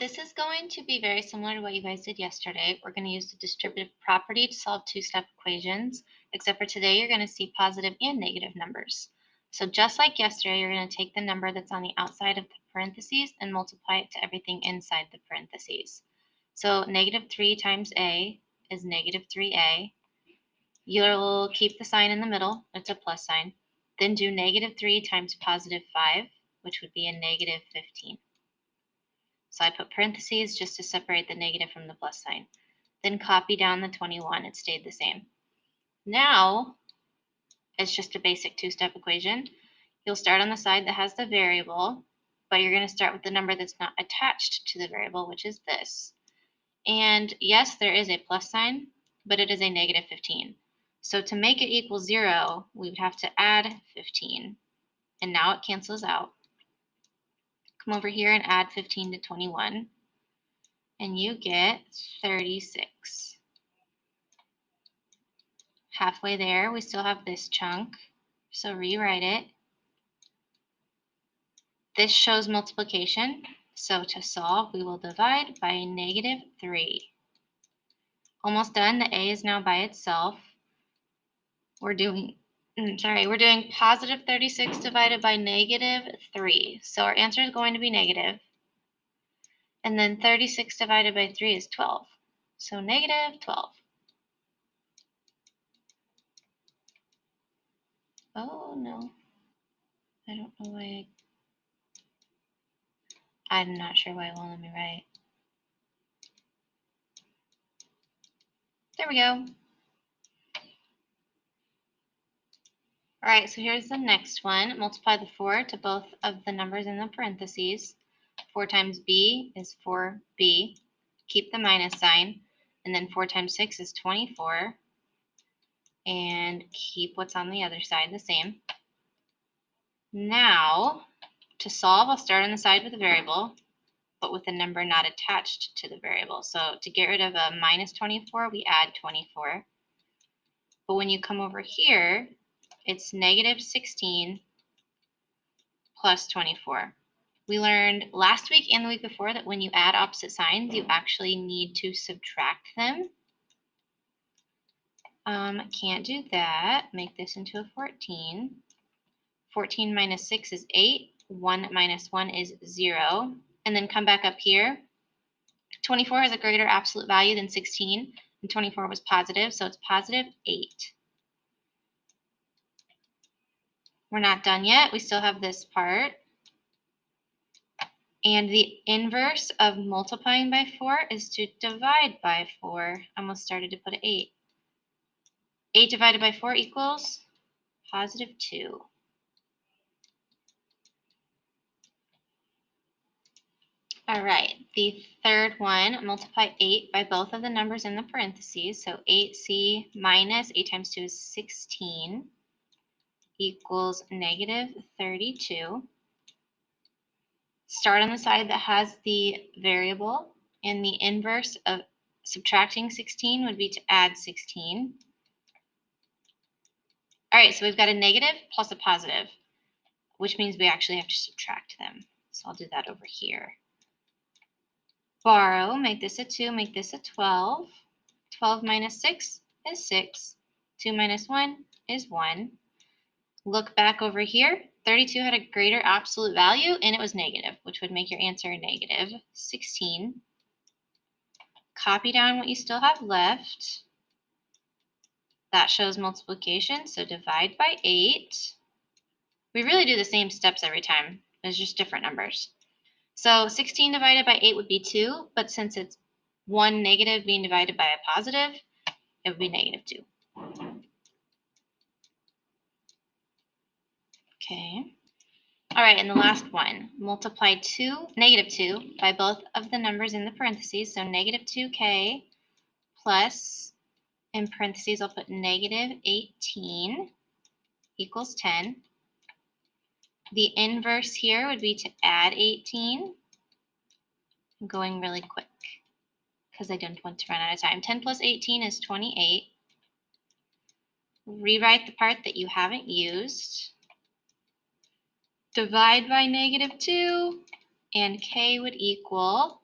This is going to be very similar to what you guys did yesterday. We're going to use the distributive property to solve two-step equations, except for today you're going to see positive and negative numbers. So just like yesterday, you're going to take the number that's on the outside of the parentheses and multiply it to everything inside the parentheses. So negative 3 times a is negative 3a. You'll keep the sign in the middle. It's a plus sign. Then do negative 3 times positive 5, which would be a negative 15. So I put parentheses just to separate the negative from the plus sign. Then copy down the 21. It stayed the same. Now, it's just a basic two-step equation. You'll start on the side that has the variable, but you're going to start with the number that's not attached to the variable, which is this. And yes, there is a plus sign, but it is a negative 15. So to make it equal 0, we would have to add 15. And now it cancels out. Come over here and add 15 to 21. And you get 36. Halfway there, we still have this chunk, so rewrite it. This shows multiplication, so to solve, we will divide by negative 3. Almost done. The a is now by itself. We're doing positive 36 divided by negative 3. So our answer is going to be negative. And then 36 divided by 3 is 12. So negative 12. Oh no. I don't know why I'm not sure why it won't let me write. There we go. All right, so here's the next one. Multiply the 4 to both of the numbers in the parentheses. 4 times b is 4b. Keep the minus sign. And then 4 times 6 is 24. And keep what's on the other side the same. Now, to solve, I'll start on the side with a variable, but with a number not attached to the variable. So to get rid of a minus 24, we add 24. But when you come over here, it's negative 16 plus 24. We learned last week and the week before that when you add opposite signs, you actually need to subtract them. Can't do that. Make this into a 14. 14 minus 6 is 8. 1 minus 1 is 0. And then come back up here. 24 has a greater absolute value than 16, and 24 was positive, so it's positive 8. We're not done yet. We still have this part. And the inverse of multiplying by 4 is to divide by 4. I almost started to put an 8. 8 divided by 4 equals positive 2. All right, the third one, multiply 8 by both of the numbers in the parentheses. So 8c minus 8 times 2 is 16 equals negative 32. Start on the side that has the variable, and the inverse of subtracting 16 would be to add 16. All right, so we've got a negative plus a positive, which means we actually have to subtract them. So I'll do that over here. Borrow, make this a 2, make this a 12. 12 minus 6 is 6. 2 minus 1 is 1. Look back over here. 32 had a greater absolute value, and it was negative, which would make your answer negative 16. Copy down what you still have left. That shows multiplication, so divide by 8. We really do the same steps every time. It's just different numbers. So 16 divided by 8 would be 2, but since it's one negative being divided by a positive, it would be negative 2. Okay. All right, and the last one, multiply negative 2 by both of the numbers in the parentheses. So negative 2k plus, in parentheses, I'll put negative 18 equals 10. The inverse here would be to add 18. I'm going really quick because I don't want to run out of time. 10 plus 18 is 28. Rewrite the part that you haven't used. Divide by negative 2, and k would equal